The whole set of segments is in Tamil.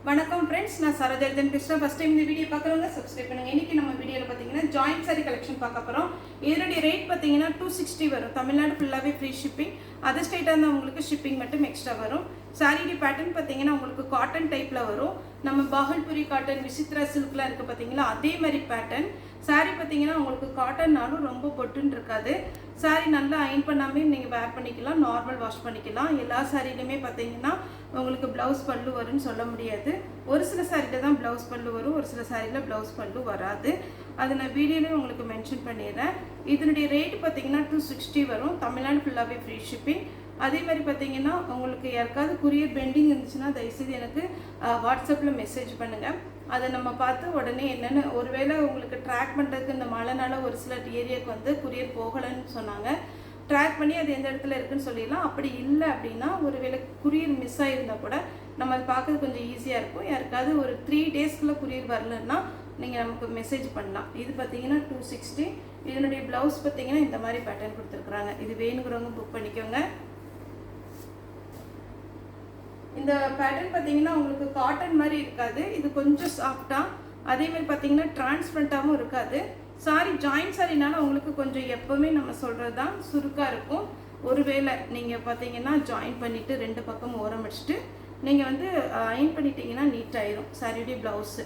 வணக்கம் ஃப்ரெண்ட்ஸ், நான் சரோஜாதன் பேசுகிறேன். ஃபஸ்ட் டைம் இந்த வீடியோ பார்க்குறவங்க சப்ஸ்கிரைப் பண்ணுங்கள். இன்றைக்கி நம்ம வீடியோவில் பார்த்தீங்கன்னா ஜாயிண்ட் சாரி கலெக்ஷன் பார்க்க போகிறோம். இதனுடைய ரேட் பார்த்தீங்கன்னா 260 வரும். தமிழ்நாடு ஃபுல்லாகவே ஃப்ரீ ஷிப்பிங். அதர் ஸ்டேட்டாக இருந்தால் உங்களுக்கு ஷிப்பிங் மட்டும் எக்ஸ்ட்ரா வரும். சாரியுடைய பேட்டர்ன் பார்த்தீங்கன்னா உங்களுக்கு காட்டன் டைப்பில் வரும். நம்ம பாகல்புரி காட்டன், விசித்ரா சில்க்லாம் இருக்குது பார்த்தீங்களா, அதே மாதிரி பேட்டர்ன். சாரி பார்த்தீங்கன்னா உங்களுக்கு காட்டன்னாலும் ரொம்ப பொட்டுன்னு இருக்காது. சாரி நல்லா அயன் பண்ணாமே நீங்கள் வேர் பண்ணிக்கலாம், நார்மல் வாஷ் பண்ணிக்கலாம். எல்லா சாரிலையுமே பார்த்தீங்கன்னா உங்களுக்கு ப்ளவுஸ் பல்லு வரும்னு சொல்ல முடியாது. ஒரு சில சாரியில் தான் ப்ளவுஸ் பல்லு வரும், ஒரு சில சாரியில் ப்ளவுஸ் பல்லு வராது. அது நான் வீடியோலேயும் உங்களுக்கு மென்ஷன் பண்ணிடுறேன். இதனுடைய ரேட்டு பார்த்தீங்கன்னா 260 வரும். தமிழ்நாடு ஃபுல்லாகவே ஃப்ரீ ஷிப்பிங். அதே மாதிரி பார்த்தீங்கன்னா உங்களுக்கு யாருக்காவது குரியர் பெண்டிங் இருந்துச்சுன்னா தயவுசெய்து எனக்கு வாட்ஸ்அப்பில் மெசேஜ் பண்ணுங்கள். அதை நம்ம பார்த்து உடனே என்னென்னு, ஒருவேளை உங்களுக்கு ட்ராக் பண்ணுறதுக்கு இந்த மழைனால ஒரு சில ஏரியாவுக்கு வந்து குரியர் போகலைன்னு சொன்னாங்க. ட்ராக் பண்ணி அது எந்த இடத்துல இருக்குதுன்னு சொல்லிடலாம். அப்படி இல்லை அப்படின்னா ஒருவேளை குரியர் மிஸ் ஆகிருந்தால் கூட நம்ம அதை பார்க்கறது கொஞ்சம் ஈஸியாக இருக்கும். யாருக்காவது ஒரு 3 டேஸ்க்குள்ளே குரியர் வரலன்னா நீங்கள் நமக்கு மெசேஜ் பண்ணலாம். இது பார்த்தீங்கன்னா 260. இதனுடைய ப்ளவுஸ் பார்த்தீங்கன்னா இந்த மாதிரி பேட்டர்ன் கொடுத்துருக்குறாங்க. இது வேணுங்கிறவங்க புக் பண்ணிக்கோங்க. இந்த பேட்டர்ன் பார்த்தீங்கன்னா உங்களுக்கு காட்டன் மாதிரி இருக்காது, இது கொஞ்சம் சாஃப்டாக, அதே மாதிரி பார்த்தீங்கன்னா டிரான்ஸ்பரண்ட்டாகவும் இருக்காது. சாரி ஜாயிண்ட் சாரினால உங்களுக்கு கொஞ்சம் எப்போவுமே நம்ம சொல்கிறது தான் சுருக்காக இருக்கும். ஒருவேளை நீங்கள் பார்த்தீங்கன்னா ஜாயின் பண்ணிவிட்டு 2 பக்கம் ஓரம் அடிச்சுட்டு நீங்கள் வந்து அயன் பண்ணிட்டீங்கன்னா நீட்டாயிரும் சாரியுடைய ப்ளவுஸு.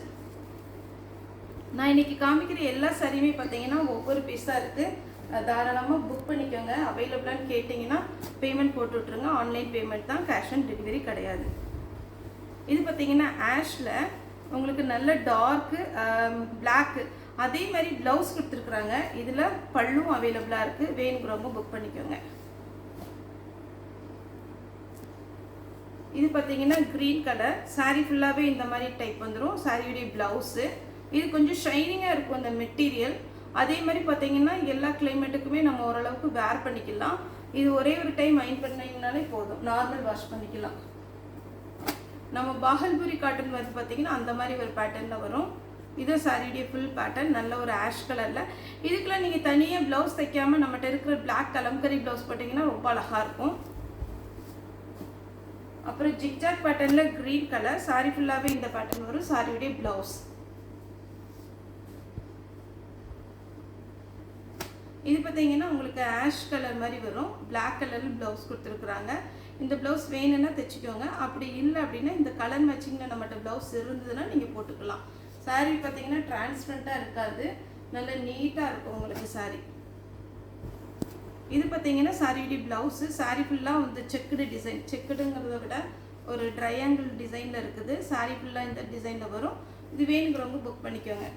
நான் இன்றைக்கி காமிக்கிற எல்லா சாரியுமே பார்த்தீங்கன்னா ஒவ்வொரு பீஸாக இருக்குது. தாராளமாக புக் பண்ணிக்கோங்க. அவைலபிளான்னு கேட்டிங்கன்னா பேமெண்ட் போட்டு விட்ருங்க. ஆன்லைன் பேமெண்ட் தான், கேஷ் ஆன் டெலிவரி கிடையாது. இது பார்த்தீங்கன்னா ஆஷில் உங்களுக்கு நல்ல டார்க்கு பிளாக்கு, அதே மாதிரி ப்ளவுஸ் கொடுத்துருக்குறாங்க. இதில் பல்லும் அவைலபிளாக இருக்குது. வேணுங்கிறவங்க புக் பண்ணிக்கோங்க. இது பார்த்தீங்கன்னா க்ரீன் கலர். சாரீ ஃபுல்லாகவே இந்த மாதிரி டைப் வந்துடும். சாரியுடைய ப்ளவுஸு இது கொஞ்சம் ஷைனிங்காக இருக்கும் அந்த மெட்டீரியல். அதே மாதிரி பார்த்தீங்கன்னா எல்லா கிளைமேட்டுக்குமே நம்ம ஓரளவுக்கு வேர் பண்ணிக்கலாம். இது ஒரே ஒரு டைம் அயன் பண்ணிங்கனாலே போதும், நார்மல் வாஷ் பண்ணிக்கலாம். நம்ம பாகல்புரி காட்டன் வந்து பார்த்தீங்கன்னா அந்த மாதிரி ஒரு பேட்டர்னில் வரும். இது சாரியுடைய ஃபுல் பேட்டர்ன், நல்ல ஒரு ஆஷ் கலரில். இதுக்கெல்லாம் நீங்கள் தனியாக ப்ளவுஸ் தைக்காமல் நம்மகிட்ட இருக்கிற பிளாக் கலம்கரி ப்ளவுஸ் போட்டிங்கன்னா ரொம்ப அழகாக இருக்கும். அப்புறம் ஜிக்ஜாக் பேட்டர்னில் க்ரீன் கலர். சாரி ஃபுல்லாகவே இந்த பேட்டர்ன் வரும். சாரியுடைய ப்ளவுஸ் இது பார்த்தீங்கன்னா உங்களுக்கு ஆஷ் கலர் மாதிரி வரும். பிளாக் கலரில் ப்ளவுஸ் கொடுத்துருக்குறாங்க. இந்த ப்ளவுஸ் வேணும்னா தைச்சிக்கோங்க. அப்படி இல்லை அப்படின்னா இந்த கலர் மேட்சிங்கில் நம்மகிட்ட ப்ளவுஸ் இருந்ததுன்னா நீங்கள் போட்டுக்கலாம். சாரீ பார்த்தீங்கன்னா டிரான்ஸ்பரண்ட்டாக இருக்காது, நல்ல நீட்டாக இருக்கும் உங்களுக்கு சாரீ. இது பார்த்தீங்கன்னா சாரியுடைய ப்ளவுஸு. சாரீ ஃபுல்லாக வந்து செக்குடு டிசைன், செக்குடுங்கிறத விட ஒரு ட்ரையாங்கிள் டிசைனில் இருக்குது. சாரீ ஃபுல்லாக இந்த டிசைனில் வரும். இது வேணுங்கிறவங்க புக் பண்ணிக்கோங்க.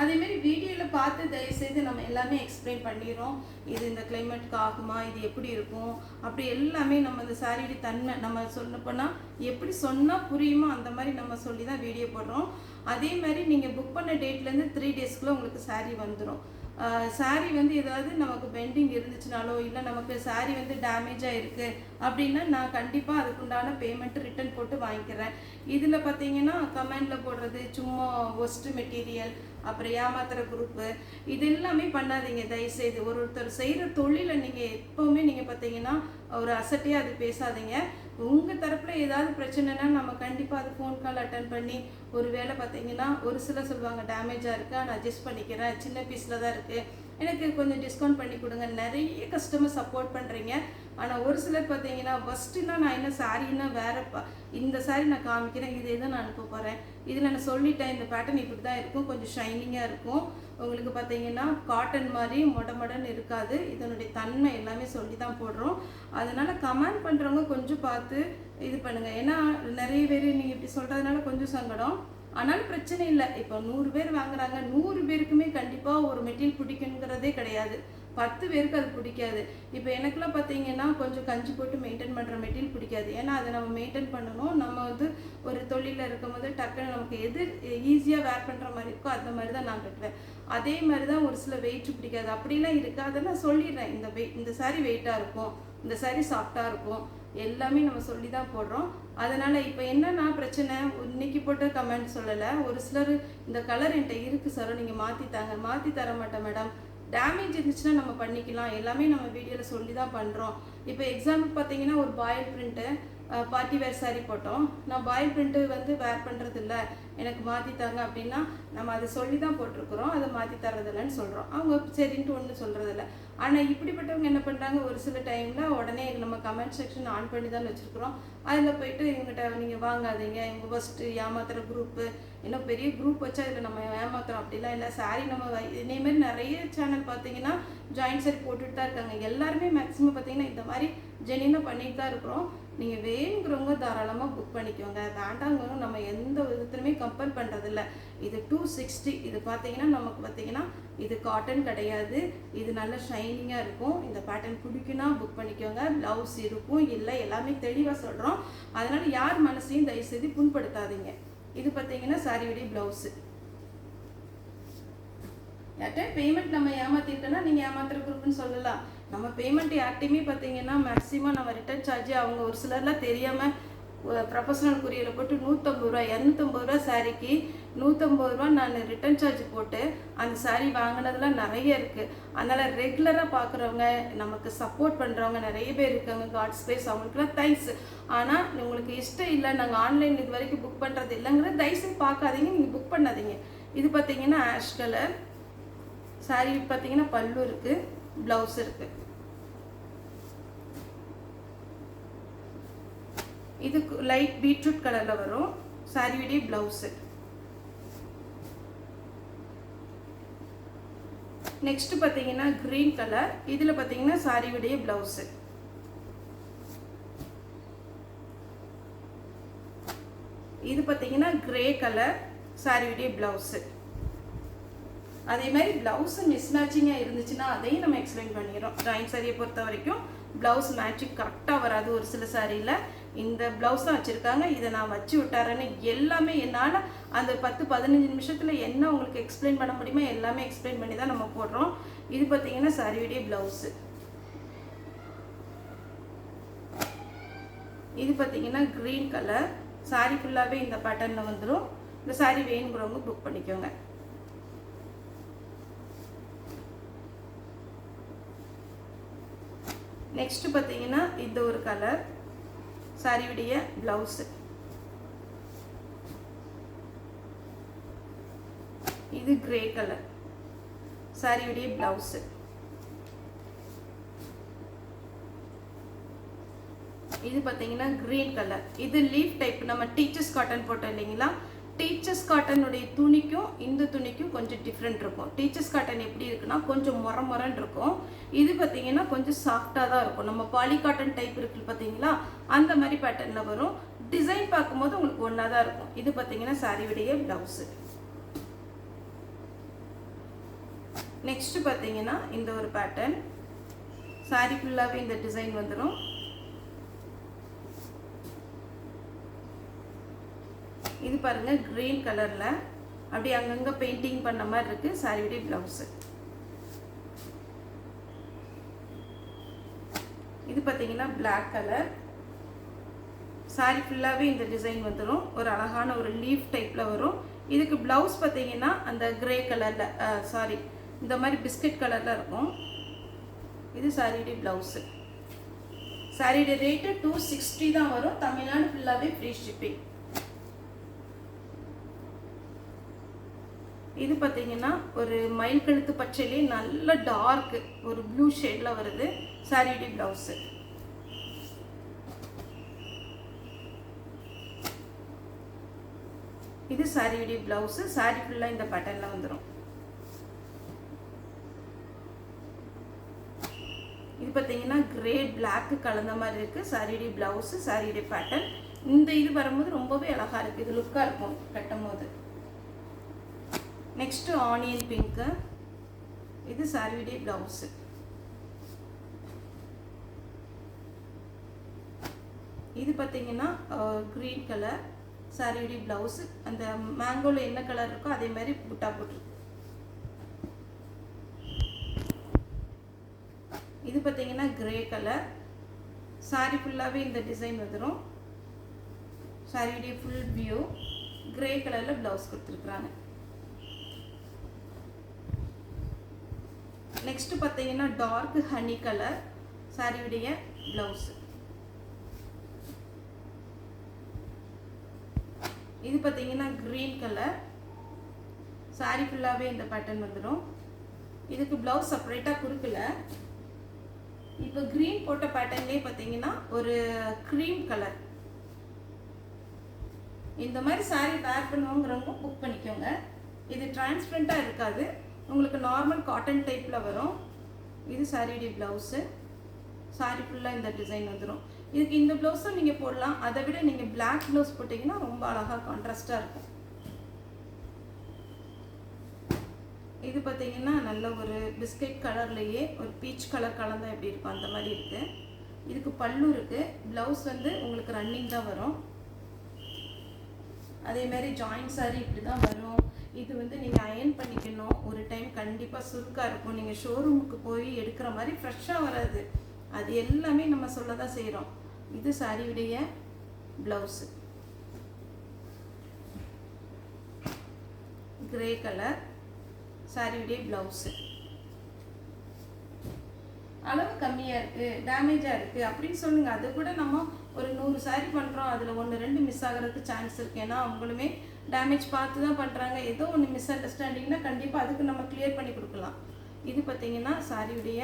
அதேமாரி வீடியோவில் பார்த்து தயவுசெய்து நம்ம எல்லாமே எக்ஸ்பிளைன் பண்ணிடுறோம். இது இந்த கிளைமேட்டுக்கு ஆகுமா, இது எப்படி இருக்கும், அப்படி எல்லாமே நம்ம இந்த சாரியுடைய தன்மை நம்ம சொல்லப்போனால் எப்படி சொன்னால் புரியுமோ அந்த மாதிரி நம்ம சொல்லி தான் வீடியோ போடுறோம். அதே மாதிரி நீங்கள் புக் பண்ண டேட்லேருந்து 3 டேஸ்க்குள்ளே உங்களுக்கு சாரீ வந்துடும். சாரீ வந்து ஏதாவது நமக்கு பெண்டிங் இருந்துச்சுனாலோ இல்லை நமக்கு சாரீ வந்து டேமேஜாக இருக்குது அப்படின்னா நான் கண்டிப்பாக அதுக்குண்டான பேமெண்ட்டு ரிட்டன் போட்டு வாங்கிக்கிறேன். இதில் பார்த்தீங்கன்னா கமெண்டில் போடுறது சும்மா ஒஸ்ட் மெட்டீரியல், அப்புறம் ஏமாத்துற குரூப்பு, இது எல்லாமே பண்ணாதீங்க தயவுசெய்து. ஒருத்தர் செய்கிற தொழிலை நீங்கள் எப்போவுமே நீங்கள் பார்த்தீங்கன்னா ஒரு அசட்டையாக அது பேசாதீங்க. உங்கள் தரப்பில் ஏதாவது பிரச்சனைனா நம்ம கண்டிப்பாக அது ஃபோன் கால் அட்டன் பண்ணி, ஒரு வேளை பார்த்தீங்கன்னா ஒரு சிலர் சொல்லுவாங்க டேமேஜாக இருக்கா, நான் அட்ஜஸ்ட் பண்ணிக்கிறேன், சின்ன பீஸில் தான் இருக்குது, எனக்கு கொஞ்சம் டிஸ்கவுண்ட் பண்ணி கொடுங்க. நிறைய கஸ்டமர் சப்போர்ட் பண்ணுறீங்க. ஆனால் ஒரு சிலர் பார்த்தீங்கன்னா ஃபஸ்ட்டுனா நான் என்ன சாரின்னா வேறப்பா, இந்த சாரி நான் காமிக்கிறேன், இது எதை நான் அனுப்ப போகிறேன், இதில் நான் சொல்லிட்டேன் இந்த பேட்டர்ன் இப்படி தான் இருக்கும், கொஞ்சம் ஷைனிங்காக இருக்கும், உங்களுக்கு பார்த்தீங்கன்னா காட்டன் மாதிரி மொடன்னு இருக்காது, இதனுடைய தன்மை எல்லாமே சொல்லி தான் போடுறோம். அதனால் கமெண்ட் பண்ணுறவங்க கொஞ்சம் பார்த்து இது பண்ணுங்கள். ஏன்னா நிறைய பேர் நீங்கள் இப்படி சொல்கிறதுனால கொஞ்சம் சங்கடம். ஆனாலும் பிரச்சனை இல்லை. இப்போ 100 பேர் வாங்குறாங்க, 100 பேருக்குமே கண்டிப்பாக ஒரு மெட்டீரியல் பிடிக்குங்கிறதே கிடையாது. 10 பேருக்கு அது பிடிக்காது. இப்போ எனக்குலாம் பார்த்தீங்கன்னா கொஞ்சம் கஞ்சி போட்டு மெயின்டைன் பண்ணுற மெட்டீரியல் பிடிக்காது. ஏன்னா அதை நம்ம மெயின்டைன் பண்ணணும். நம்ம வந்து ஒரு தொழிலில் இருக்கும் போது டக்குன்னு நமக்கு எது ஈஸியாக வேர் பண்ணுற மாதிரி இருக்கோ அந்த மாதிரி தான் நான் கட்டுவேன். அதே மாதிரி தான் ஒரு சில வெயிட் பிடிக்காது, அப்படிலாம் இருக்குது. அதை நான் சொல்லிடுறேன், இந்த சாரி வெயிட்டாக இருக்கும், இந்த சாரி சாஃப்டாக இருக்கும், எல்லாமே நம்ம சொல்லி தான் போடுறோம். அதனால் இப்போ என்னன்னா பிரச்சனை, இன்னைக்கு போட்ட கமெண்ட் சொல்லலை. ஒரு சிலர் இந்த கலர் என்கிட்ட இருக்குது சார், நீங்கள் மாற்றித்தாங்க. மாற்றி தர மாட்டேன் மேடம், டேமேஜ் இருந்துச்சுன்னா நம்ம பண்ணிக்கலாம். எல்லாமே நம்ம வீடியோவில் சொல்லி தான் பண்ணுறோம். இப்போ எக்ஸாம்பிள் பார்த்தீங்கன்னா ஒரு boil print party wear sari போட்டோம். நான் பாயில் பிரிண்ட்டு வந்து வேர் பண்ணுறது இல்லை, எனக்கு மாற்றி தாங்க அப்படின்னா நம்ம அதை சொல்லி தான் போட்டிருக்கிறோம், அதை மாற்றி தரதில்லைன்னு சொல்கிறோம். அவங்க சரின்ட்டு ஒன்றும் சொல்கிறதில்ல. ஆனால் இப்படிப்பட்டவங்க என்ன பண்ணுறாங்க, ஒரு சில டைமில் உடனே நம்ம கமெண்ட் செக்ஷன் ஆன் பண்ணி தான் வச்சுருக்குறோம். அதில் போய்ட்டு இவங்ககிட்ட நீங்கள் வாங்காதீங்க, இவங்க ஃபஸ்ட்டு ஏமாத்துகிற குரூப்பு, இன்னும் பெரிய குரூப் வச்சா இதில் நம்ம ஏமாத்துறோம் அப்படிலாம் இல்லை. சாரீ நம்ம இதேமாரி நிறைய சேனல் பார்த்தீங்கன்னா ஜாயின்ட் சாரீ போட்டுட்டு தான் இருக்காங்க. எல்லாருமே மேக்ஸிமம் பார்த்தீங்கன்னா இந்த மாதிரி ஜெனினாக பண்ணிட்டு தான் இருக்கிறோம். நீங்கள் வேணுங்கிறவங்க தாராளமாக புக் பண்ணிக்கோங்க. வேண்டாங்கிறவங்க நம்ம எந்த விதத்துலையுமே கம்பேர் பண்ணுறதில்ல. இது 260, இது பார்த்தீங்கன்னா நமக்கு பார்த்தீங்கன்னா இது காட்டன் கிடையாது, இது நல்ல ஷைனிங்காக இருக்கும். இந்த பேட்டர்ன் பிடிக்குன்னா புக் பண்ணிக்கோங்க. ப்ளவுஸ் இருக்கும் இல்லை எல்லாமே தெளிவாக சொல்கிறோம். அதனால் யார் மனசையும் தயவுசெய்து புண்படுத்தாதீங்க. இது பார்த்தீங்கன்னா சாரியுடைய ப்ளவுஸு. யார்கிட்ட பேமெண்ட் நம்ம ஏமாற்றிருக்கோன்னா நீங்கள் ஏமாத்துற குரூப்னு சொல்லலாம். நம்ம பேமெண்ட் யார்ட்டையுமே பார்த்தீங்கன்னா மேக்ஸிமம் நம்ம ரிட்டர்ன் சார்ஜ் அவங்க ஒரு சிலர்லாம் தெரியாமல் ப்ரொஃபஷனல் கொரியரில் போட்டு 150 ரூபா 250 ரூபா சாரீக்கு 150 ரூபா நான் ரிட்டர்ன் சார்ஜ் போட்டு அந்த சாரீ வாங்கினதுலாம் நிறைய இருக்குது. அதனால் ரெகுலராக பார்க்குறவங்க, நமக்கு சப்போர்ட் பண்ணுறவங்க நிறைய பேர் இருக்காங்க. காட் ஸ்பேஸ் அவங்களுக்குலாம் தேங்க்ஸ். ஆனால் உங்களுக்கு இஷ்டம் இல்லை, நாங்கள் ஆன்லைன் இது வரைக்கும் புக் பண்ணுறது இல்லைங்கிறது தயவுசெய்து பார்க்காதீங்க, நீங்கள் புக் பண்ணாதீங்க. இது பார்த்தீங்கன்னா ஆஷ் கலர் சாரீ, பார்த்தீங்கன்னா பல்லு இருக்குது, ப்ளவுஸ் இருக்குது. இது லைட் பீட்ரூட் கலரில் வரும் சாரியுடைய ப்ளவுஸு. நெக்ஸ்ட் பார்த்தீங்கன்னா கிரீன் கலர், இதில் பார்த்தீங்கன்னா சாரியுடைய ப்ளவுஸு. இது பார்த்தீங்கன்னா கிரே கலர் சாரியுடைய ப்ளவுஸு. அதே மாதிரி ப்ளவுஸு மிஸ் மேட்சிங்காக இருந்துச்சுன்னா அதையும் நம்ம எக்ஸ்பிளைன் பண்ணிடுறோம். ஜாயின்ட் சாரியை பொறுத்த வரைக்கும் ப்ளவுஸ் மேட்சிங் கரெக்டாக வராது. ஒரு சில சாரியில் இந்த ப்ளவுஸ் தான் வச்சுருக்காங்க, இதை நான் வச்சு விட்டாரேன்னு எல்லாமே என்னால் அந்த 10-15 நிமிஷத்தில் என்ன உங்களுக்கு எக்ஸ்பிளைன் பண்ண முடியுமோ எல்லாமே எக்ஸ்பிளைன் பண்ணி தான் நம்ம போடுறோம். இது பார்த்தீங்கன்னா சாரியுடைய ப்ளவுஸு. இது பார்த்தீங்கன்னா க்ரீன் கலர் சாரி ஃபுல்லாகவே இந்த பேட்டர்னில் வந்துடும். இந்த சாரி வேணுங்கிறவங்க புக் பண்ணிக்கோங்க. நெக்ஸ்ட் பார்த்தீங்கன்னா இந்த ஒரு கலர் சாரியுடைய ப்ளவுஸு. இது கிரே கலர் சாரியுடைய ப்ளவுஸு. இது பார்த்தீங்கன்னா கிரீன் கலர், இது லீஃப் டைப். நம்ம டீச்சர்ஸ் காட்டன் போட்டோம் இல்லைங்களா, டீச்சர்ஸ் காட்டனுடைய துணிக்கும் இந்த துணிக்கும் கொஞ்சம் டிஃப்ரெண்ட் இருக்கும். டீச்சர்ஸ் காட்டன் எப்படி இருக்குன்னா கொஞ்சம் மொரன்னு இருக்கும். இது பார்த்தீங்கன்னா கொஞ்சம் சாஃப்டாக தான் இருக்கும். நம்ம பாலி காட்டன் டைப் இருக்குது பார்த்தீங்களா, அந்த மாதிரி பேட்டர்னில் வரும். டிசைன் பார்க்கும்போது உங்களுக்கு ஒன்றா தான் இருக்கும். இது பார்த்தீங்கன்னா சாரியுடைய ப்ளவுஸு. நெக்ஸ்ட் பார்த்தீங்கன்னா இந்த ஒரு பேட்டர்ன் சாரி ஃபுல்லாகவே இந்த டிசைன் வந்துடும். இது பாருங்க கிரீன் கலர்ல அப்படியே அங்கங்க பெயிண்டிங் பண்ண மாதிரி இருக்கு சாரியுடைய ப்ளவுஸ். இது பார்த்தீங்கன்னா பிளாக் கலர் சாரி ஃபுல்லாகவே இந்த டிசைன் வந்துடும். ஒரு அழகான ஒரு லீஃப் டைப்பில் வரும். இதுக்கு ப்ளவுஸ் பார்த்தீங்கன்னா அந்த கிரே கலரில் இந்த மாதிரி பிஸ்கட் கலரில் இருக்கும். இது சாரியுடைய ப்ளவுஸு. சாரியுடைய ரேட்டு 260 தான் வரும். தமிழ்நாடு ஃபுல்லாகவே ஃப்ரீ ஷிப்பிங். இது பார்த்தீங்கன்னா ஒரு மயில் கழுத்து பச்சையிலே நல்ல டார்க் ஒரு ப்ளூ ஷேடில் வருது சாரியுடைய ப்ளவுஸு. இது சாரியுடைய ப்ளவுஸு. சாரி ஃபுல்லாக இந்த பேட்டர்னில் வந்துடும். இது பார்த்தீங்கன்னா கிரே பிளாக் கலந்த மாதிரி இருக்குது சாரியுடைய ப்ளவுஸு, சாரியுடைய பேட்டர்ன். இந்த இது வரும்போது ரொம்பவே அழகாக இருக்குது, இது லுக்காக இருக்கும் கட்டும் போது. நெக்ஸ்ட் ஆனியன் பிங்க்கு, இது சாரியுடைய ப்ளவுஸு. இது பார்த்தீங்கன்னா க்ரீன் கலர் சாரியுடைய ப்ளவுஸு. அந்த மேங்கோவில் என்ன கலர் இருக்கோ அதே மாதிரி புட்டா போட்டு. இது பார்த்தீங்கன்னா கிரே கலர் சாரி ஃபுல்லாகவே இந்த டிசைன் வந்துடும். சாரியுடைய ஃபுல் வியூ கிரே கலரில் ப்ளவுஸ் கொடுத்துருக்குறாங்க. நெக்ஸ்ட் பார்த்தீங்கன்னா டார்க் ஹனி கலர் சாரியுடைய ப்ளவுஸு. இது பார்த்தீங்கன்னா க்ரீன் கலர். சாரி ஃபுல்லாகவே இந்த பேட்டர்ன் வந்துடும். இதுக்கு ப்ளவுஸ் செப்பரேட்டாக கொடுக்கல. இப்போ க்ரீன் போட்ட பேட்டர்ன்லேயே பார்த்தீங்கன்னா ஒரு க்ரீம் கலர். இந்த மாதிரி சாரீ வேர் பண்ணுவோங்கிறவங்க புக் பண்ணிக்கோங்க. இது டிரான்ஸ்பரண்ட்டாக இருக்காது, உங்களுக்கு நார்மல் காட்டன் டைப்பில் வரும். இது சாரியுடைய ப்ளவுஸு. சாரி ஃபுல்லாக இந்த டிசைன் வந்துடும். இதுக்கு இந்த ப்ளவுஸும் நீங்கள் போடலாம். அதை விட நீங்கள் பிளாக் ப்ளவுஸ் போட்டிங்கன்னா ரொம்ப அழகாக கான்ட்ராஸ்டாக இருக்கும். இது பார்த்தீங்கன்னா நல்ல ஒரு பிஸ்கட் கலர்லேயே ஒரு பீச் கலர் கலந்தால் எப்படி இருக்கும் அந்த மாதிரி இருக்குது. இதுக்கு பல்லு இருக்குது. ப்ளவுஸ் வந்து உங்களுக்கு ரன்னிங் தான் வரும். அதேமாதிரி ஜாயிண்ட் சாரி இப்படி தான் வரும். இது வந்து நீங்கள் அயன் பண்ணிக்கணும். ஒரு டைம் கண்டிப்பாக சுருக்காக இருக்கும். நீங்கள் ஷோரூமுக்கு போய் எடுக்கிற மாதிரி ஃப்ரெஷ்ஷாக வராது. அது எல்லாமே நம்ம சொல்ல தான் செய்கிறோம். இது சாரியுடைய ப்ளவுஸு. கிரே கலர் சாரியுடைய ப்ளவுஸு. அளவு கம்மியாக இருக்குது, டேமேஜாக இருக்குது அப்படின்னு சொல்லுங்கள். அது கூட நம்ம ஒரு 100 சாரி பண்ணுறோம், அதில் 1-2 மிஸ் ஆகிறதுக்கு சான்ஸ் இருக்குது. ஏன்னா அவங்களுமே டேமேஜ் பார்த்து தான் பண்ணுறாங்க. ஏதோ ஒன்று மிஸ் அண்டர்ஸ்டாண்டிங்னா கண்டிப்பாக அதுக்கு நம்ம கிளியர் பண்ணி கொடுக்கலாம். இது பார்த்தீங்கன்னா சாரியுடைய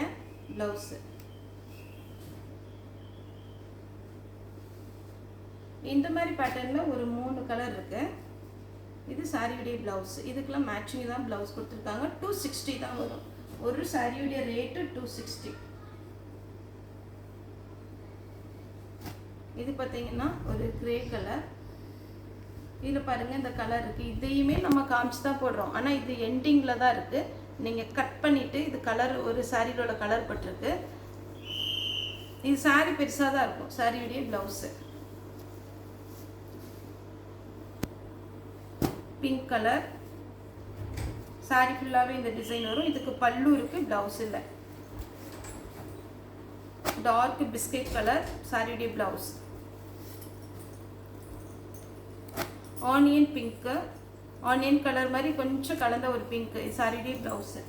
ப்ளவுஸு. இந்த மாதிரி பேட்டர்னில் ஒரு 3 கலர் இருக்குது. இது சாரியுடைய ப்ளவுஸ். இதுக்கெல்லாம் மேட்சிங் தான் ப்ளவுஸ் கொடுத்துருக்காங்க. 260 தான் வரும். ஒரு சாரியுடைய ரேட்டு 260. இது பார்த்தீங்கன்னா ஒரு கிரே கலர். இதில் பாருங்கள் இந்த கலர் இருக்குது. இதையுமே நம்ம காமிச்சு தான் போடுறோம். ஆனால் இது எண்டிங்கில் தான் இருக்குது. நீங்கள் கட் பண்ணிவிட்டு இது கலர் ஒரு சாரியோட கலர் பட்டிருக்கு. இது சாரி பெருசாக தான் இருக்கும். சாரியுடைய ப்ளவுஸு பிங்க் கலர். சாரி ஃபுல்லாகவே இந்த டிசைன் வரும். இதுக்கு பல்லு இருக்குது, ப்ளவுஸ் இல்லை. டார்க் பிஸ்கட் கலர் சாரியுடைய blouse. Onion pink, onion colour மாதிரி கொஞ்சம் கலந்த ஒரு பிங்க் சாரியுடைய ப்ளவுஸு.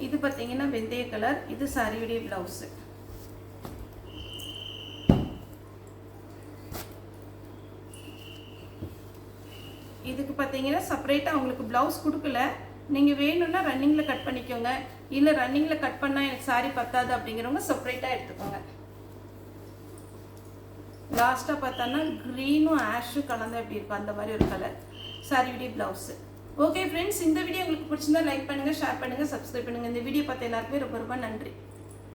இது பார்த்தீங்கன்னா வெந்தய கலர். இது சாரியுடைய ப்ளவுஸு. இதுக்கு பார்த்தீங்கன்னா செப்பரேட்டாக உங்களுக்கு ப்ளவுஸ் கொடுக்கல. நீங்கள் வேணும்னா ரன்னிங்கில் கட் பண்ணிக்கோங்க. இல்லை ரன்னிங்கில் கட் பண்ணால் எனக்கு சாரி பத்தாது அப்படிங்கிறவங்க செப்பரேட்டாக எடுத்துக்கோங்க. லாஸ்ட்டாக பார்த்தோன்னா க்ரீனும் ஆஷும் கலந்தால் எப்படி இருக்கும் அந்த மாதிரி ஒரு கலர் சாரியுடைய ப்ளவுஸு. ஓகே ஃப்ரெண்ட்ஸ், இந்த வீடியோ உங்களுக்கு பிடிச்சிருந்தா லைக் பண்ணுங்கள், ஷேர் பண்ணுங்கள், சப்ஸ்கிரைப் பண்ணுங்கள். இந்த வீடியோ பார்த்த எல்லாருக்குமே ரொம்ப ரொம்ப நன்றி.